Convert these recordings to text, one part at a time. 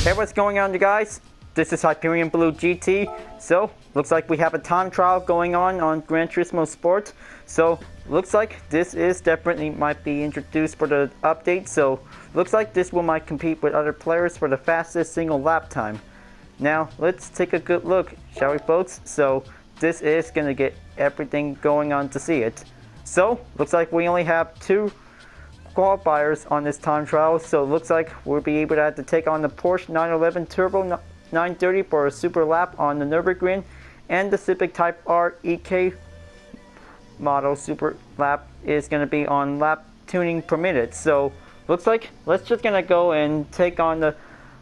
Hey, what's going on, you guys? This is Hyperion-Blue-GT. So, looks like we have a time trial going on Gran Turismo Sport. So, looks like this is definitely might be introduced for the update. So, looks like this will might compete with other players for the fastest single lap time. Now, let's take a good look, shall we, folks? So, this is going to get everything going on to see it. So, looks like we only have 2 qualifiers on this time trial, so it looks like we'll be able to have to take on the Porsche 911 Turbo 930 for a super lap on the Nurburgring, and the Civic Type R EK model super lap is going to be on lap tuning permitted. So looks like let's just gonna go and take on the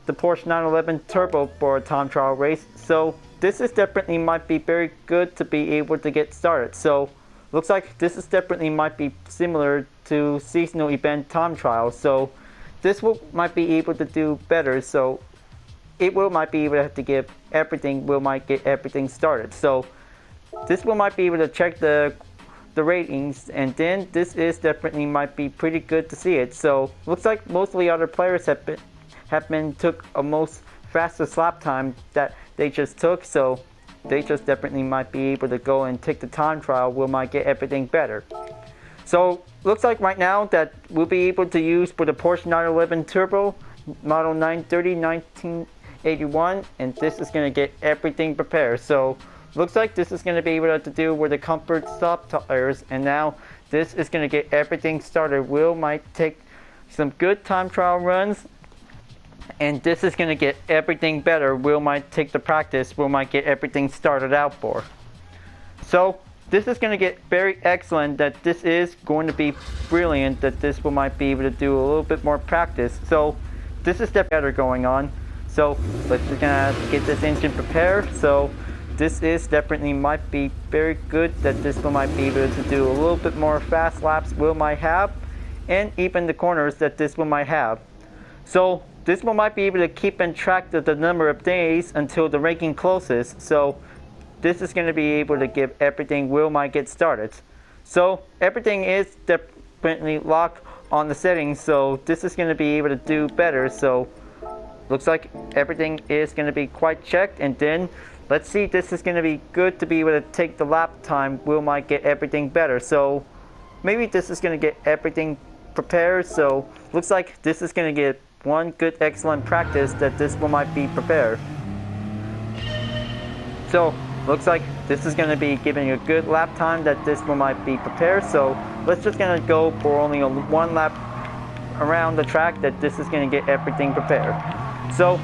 Porsche 911 Turbo for a time trial race. So this is definitely might be very good to be able to get started. So looks like this is definitely might be similar to seasonal event time trial. So this might be able to do better. So it might be able to have to give everything. Might get everything started. So this might be able to check the ratings, and then this is definitely might be pretty good to see it. So looks like mostly other players have been took a most fastest lap time that they just took. So they just definitely might be able to go and take the time trial. Might get everything better. So looks like right now that we'll be able to use for the Porsche 911 Turbo model 930 1981, and this is going to get everything prepared. So looks like this is going to be able to do with the comfort stop tires, and now this is going to get everything started. Might take some good time trial runs, and this is going to get everything better. Might take the practice. Might get everything started out for. So this is going to get very excellent. That this is going to be brilliant. That this might be able to do a little bit more practice. So this is the better going on. So let's just gonna get this engine prepared. So this is definitely might be very good. That this might be able to do a little bit more fast laps. Might have, and even the corners that this might have. So this might be able to keep in track of the number of days until the ranking closes. So this is going to be able to give everything might get started. So everything is definitely locked on the settings. So this is going to be able to do better. So looks like everything is going to be quite checked. And then let's see, this is going to be good to be able to take the lap time. Might get everything better. So maybe this is going to get everything prepared. So looks like this is going to get one good excellent practice that this might be prepared. So looks like this is going to be giving a good lap time that this might be prepared. So let's just going to go for only a 1 lap around the track that this is going to get everything prepared. So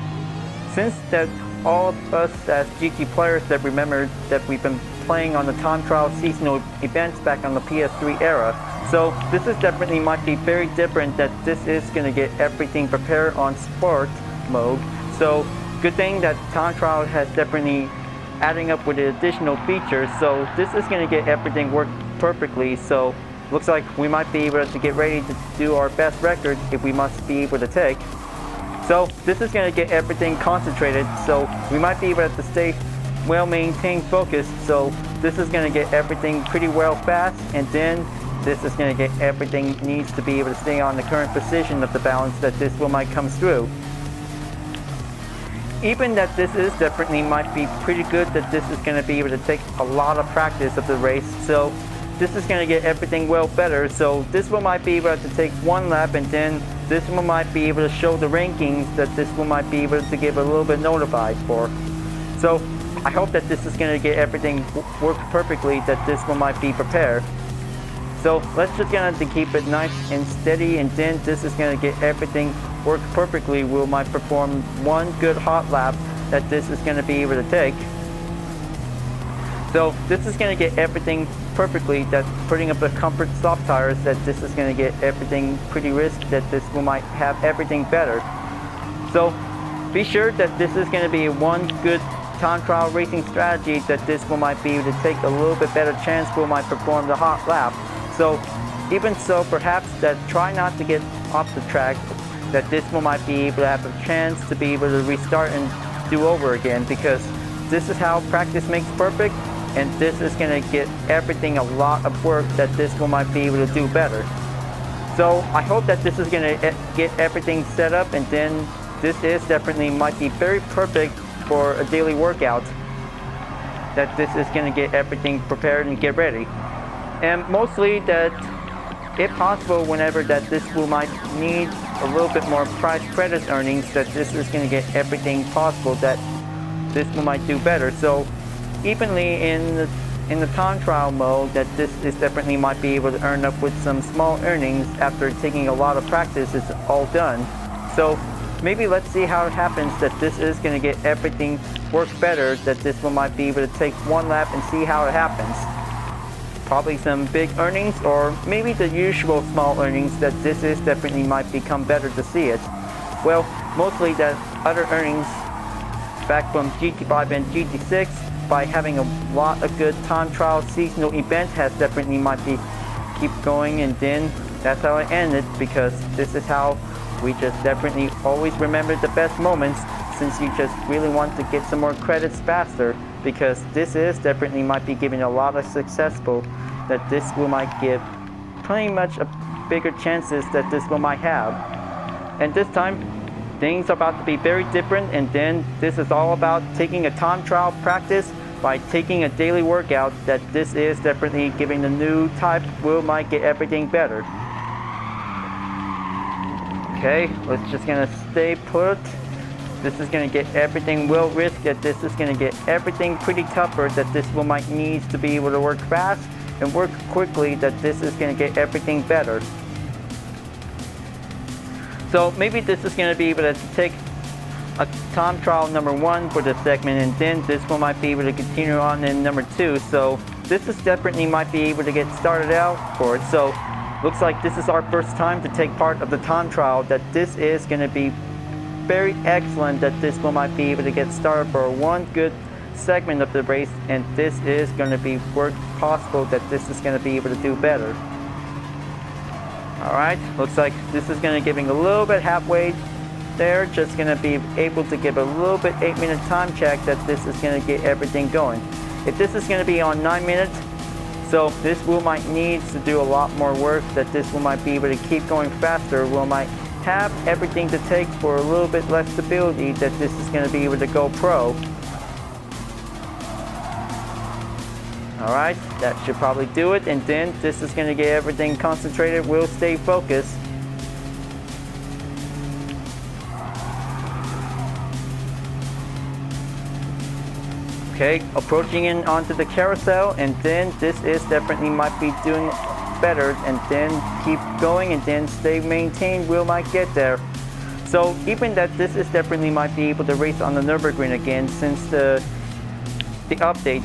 since that all of us as GT players that remember that we've been playing on the time trial seasonal events back on the PS3 era, so this is definitely might be very different. That this is going to get everything prepared on sport mode. So good thing that time trial has definitely adding up with the additional features. So this is going to get everything work perfectly. So looks like we might be able to get ready to do our best record if we must be able to take. So this is going to get everything concentrated. So we might be able to stay well maintained focused. So this is going to get everything pretty well fast, and then this is going to get everything needs to be able to stay on the current position of the balance that this might comes through. Even that this is definitely might be pretty good, that this is going to be able to take a lot of practice of the race. So this is going to get everything well better. So this might be able to take 1 lap, and then this might be able to show the rankings that this might be able to give a little bit notified for. So I hope that this is going to get everything work perfectly, that this might be prepared. So let's just gonna keep it nice and steady, and then this is gonna get everything work perfectly. Might perform 1 good hot lap that this is gonna be able to take. So this is gonna get everything perfectly. That putting up the comfort stop tires, that this is gonna get everything pretty risk. That this might have everything better. So be sure that this is gonna be 1 good time trial racing strategy. That this might be able to take a little bit better chance. Might perform the hot lap. So even so, perhaps that try not to get off the track, that this might be able to have a chance to be able to restart and do over again, because this is how practice makes perfect, and this is going to get everything a lot of work that this might be able to do better. So I hope that this is going to get everything set up, and then this is definitely might be very perfect for a daily workout. That this is going to get everything prepared and get ready. And mostly that, if possible, whenever that this will might need a little bit more price credit earnings, that this is going to get everything possible that this will might do better. So evenly in the time trial mode, that this is definitely might be able to earn up with some small earnings after taking a lot of practice. It's all done. So maybe let's see how it happens that this is going to get everything work better, that this one might be able to take one lap and see how it happens. Probably some big earnings, or maybe the usual small earnings, that this is definitely might become better to see it. Well, mostly that other earnings back from GT5 and GT6 by having a lot of good time trial seasonal event has definitely might be keep going, and then that's how it ended, because this is how we just definitely always remember the best moments, since you just really want to get some more credits faster, because this is definitely might be giving a lot of successful, that this will might give pretty much a bigger chances that this will might have. And this time things are about to be very different, and then this is all about taking a time trial practice by taking a daily workout, that this is definitely giving the new type will might get everything better. Okay, let's just gonna stay put. This is gonna get everything well risk, that this is gonna get everything pretty tougher, that this will might needs to be able to work fast and work quickly, that this is gonna get everything better. So maybe this is gonna be able to take a time trial number 1 for this segment, and then this one might be able to continue on in number 2. So this is definitely might be able to get started out for it. So looks like this is our first time to take part of the time trial, that this is going to be very excellent, that this one might be able to get started for one good segment of the race, and this is going to be work possible, that this is going to be able to do better. Alright, looks like this is going to giving a little bit halfway there, just going to be able to give a little bit 8-minute time check, that this is going to get everything going. If this is going to be on 9 minutes, so this wheel might need to do a lot more work, that this wheel might be able to keep going faster, will might have everything to take for a little bit less stability, that this is going to be able to go pro. Alright, that should probably do it, and then this is going to get everything concentrated, we'll stay focused. Okay, approaching in onto the carousel, and then this is definitely might be doing better, and then keep going, and then stay maintained, we'll might get there. So even that this is definitely might be able to race on the Nurburgring again since the update.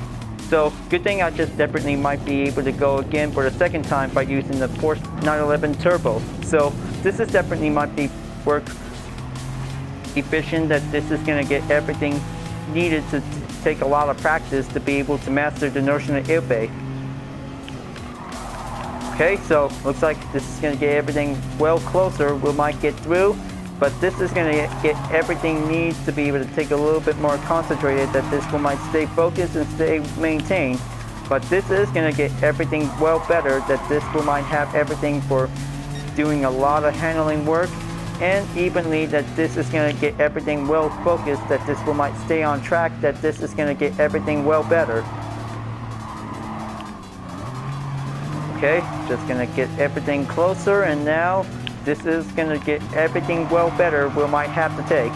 So good thing I just definitely might be able to go again for the second time by using the Porsche 911 Turbo. So this is definitely might be work efficient, that this is going to get everything needed to take a lot of practice to be able to master the notion of airbag. Okay, so looks like this is going to get everything well closer, we might get through, but this is going to get everything needs to be able to take a little bit more concentrated, that this one might stay focused and stay maintained, but this is going to get everything well better, that this one might have everything for doing a lot of handling work, and evenly that this is going to get everything well focused, that this will might stay on track, that this is going to get everything well better. Okay, just going to get everything closer, and now this is going to get everything well better, we might have to take.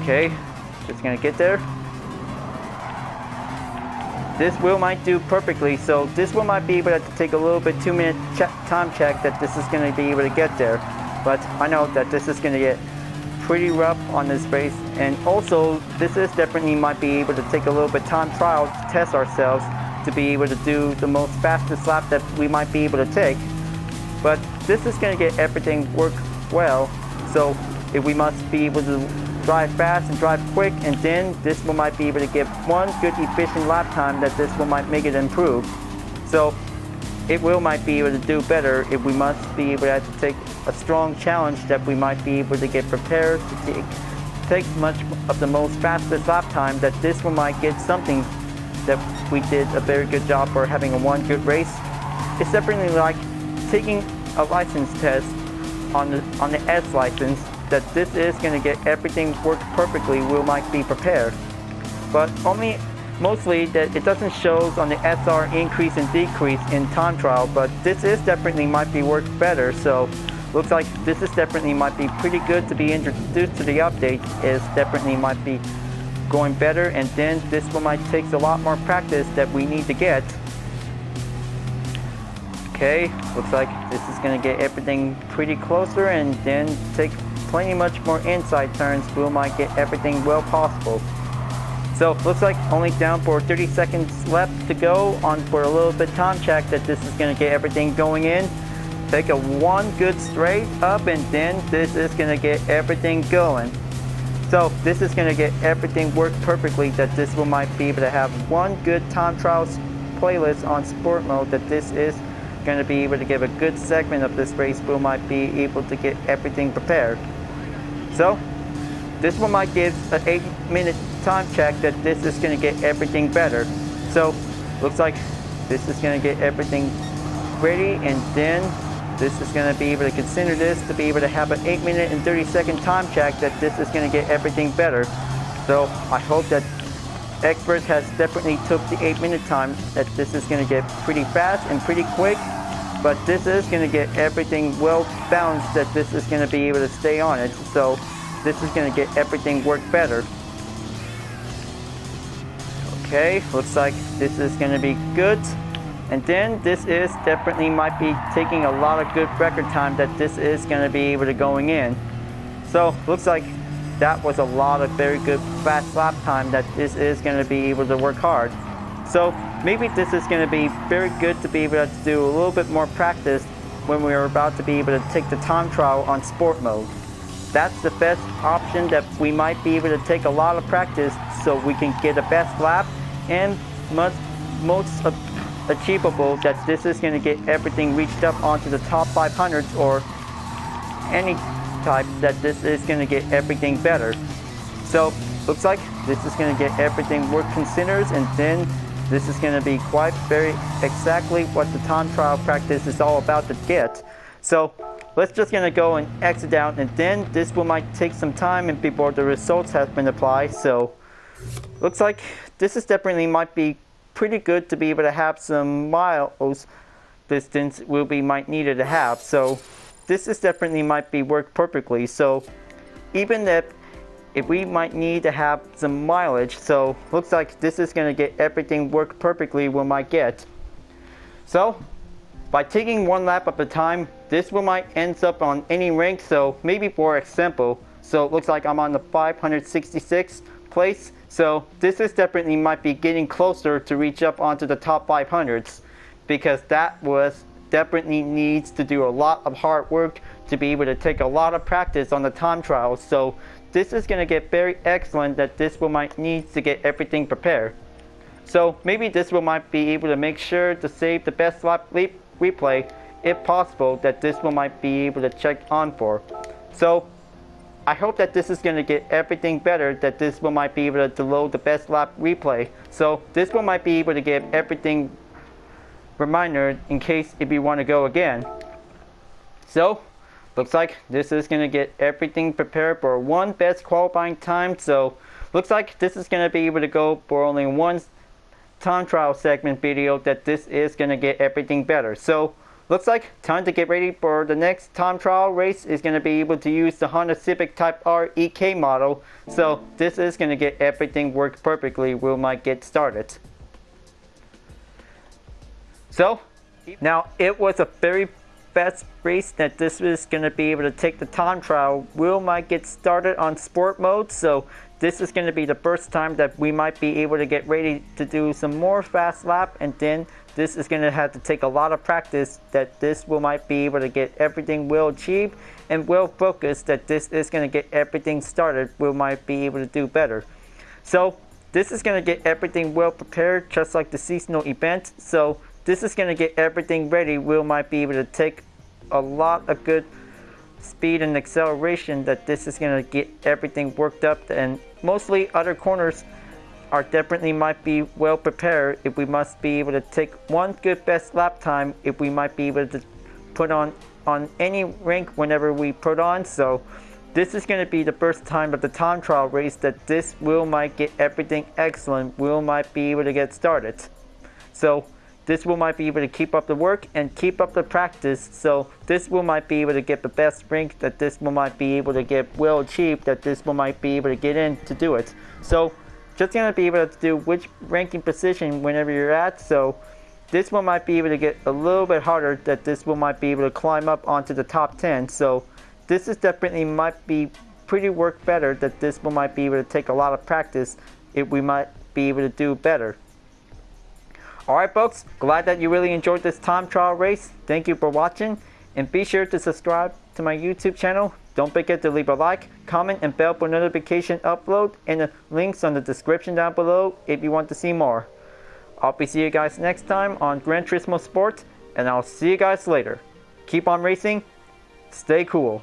Okay, just going to get there. This wheel might do perfectly, so this wheel might be able to take a little bit 2-minute time check, that this is going to be able to get there. But I know that this is going to get pretty rough on this race, and also this is definitely might be able to take a little bit time trial to test ourselves to be able to do the most fastest lap that we might be able to take. But this is going to get everything work well, so if we must be able to drive fast and drive quick, and then this one might be able to give one good efficient lap time, that this one might make it improve. So it will might be able to do better if we must be able to take a strong challenge, that we might be able to get prepared to take much of the most fastest lap time, that this one might get something that we did a very good job for having a one good race. It's definitely like taking a license test on the S license, that this is going to get everything work perfectly, we might be prepared. But mostly that it doesn't show on the SR increase and decrease in time trial, but this is definitely might be work better. So looks like this is definitely might be pretty good to be introduced to the update. Is definitely might be going better, and then this one might take a lot more practice that we need to get. Okay, looks like this is going to get everything pretty closer, and then take plenty much more inside turns. We might get everything well possible. So looks like only down for 30 seconds left to go on for a little bit time check, that this is going to get everything going in. Take a one good straight up, and then this is going to get everything going. So this is going to get everything work perfectly, that this will might be able to have one good time trials playlist on sport mode, that this is going to be able to give a good segment of this race. We might be able to get everything prepared. So this one might give an 8-minute time check, that this is going to get everything better. So looks like this is going to get everything ready, and then this is going to be able to consider this to be able to have an 8-minute and 30-second time check, that this is going to get everything better. So I hope that Expert has definitely took the 8-minute time, that this is going to get pretty fast and pretty quick, but this is going to get everything well balanced, that this is going to be able to stay on it. So this is going to get everything work better. Okay, looks like this is going to be good. And then this is definitely might be taking a lot of good record time, that this is going to be able to going in. So looks like that was a lot of very good fast lap time, that this is going to be able to work hard. So maybe this is going to be very good to be able to do a little bit more practice when we are about to be able to take the time trial on sport mode. That's the best option, that we might be able to take a lot of practice, so we can get a best lap, and most achievable, that this is going to get everything reached up onto the top 500s or any type, that this is going to get everything better. So looks like this is going to get everything work considers, and then this is going to be quite very exactly what the time trial practice is all about to get. So let's just going to go and exit out, and then this will might take some time and before the results have been applied. So looks like this is definitely might be pretty good to be able to have some miles distance will be might needed to have. So this is definitely might be work perfectly. So even if we might need to have some mileage, so looks like this is going to get everything work perfectly we might get. So by taking one lap at a time, this will might ends up on any rank. So maybe for example, so it looks like I'm on the 566th place. So this is definitely might be getting closer to reach up onto the top 500s, because that was definitely needs to do a lot of hard work to be able to take a lot of practice on the time trials. So this is going to get very excellent, that this will might need to get everything prepared. So maybe this will might be able to make sure to save the best lap replay if possible, that this will might be able to check on for. So I hope that this is going to get everything better, that this will might be able to load the best lap replay. So this one might be able to get everything reminder in case if you want to go again. So looks like this is going to get everything prepared for one best qualifying time. So looks like this is going to be able to go for only one time trial segment video, that this is going to get everything better. So looks like time to get ready for the next time trial race. Is going to be able to use the Honda Civic Type R EK model. So this is going to get everything work perfectly. We might get started. So now it was a very fast race, that this is going to be able to take the time trial. We might get started on sport mode. So this is going to be the first time that we might be able to get ready to do some more fast lap, and then this is going to have to take a lot of practice, that this will might be able to get everything well achieved and well focused, that this is going to get everything started. We might be able to do better. So this is going to get everything well prepared, just like the seasonal event. So this is going to get everything ready. We might be able to take a lot of good speed and acceleration, that this is going to get everything worked up, and mostly other corners are definitely might be well prepared if we must be able to take one good best lap time if we might be able to put on any rink whenever we put on. So this is going to be the first time of the time trial race that this wheel might get everything excellent. Wheel might be able to get started. So this wheel might be able to keep up the work and keep up the practice. So this wheel might be able to get the best rink that this wheel might be able to get well achieved, that this wheel might be able to get in to do it. So just going to be able to do which ranking position whenever you're at. So this one might be able to get a little bit harder, that this one might be able to climb up onto the top 10. So this is definitely might be pretty work better, that this one might be able to take a lot of practice if we might be able to do better. Alright folks, glad that you really enjoyed this time trial race. Thank you for watching, and be sure to subscribe to my YouTube channel. Don't forget to leave a like, comment, and bell for notification upload, and the links on the description down below if you want to see more. I'll be seeing you guys next time on Gran Turismo Sport, and I'll see you guys later. Keep on racing, stay cool.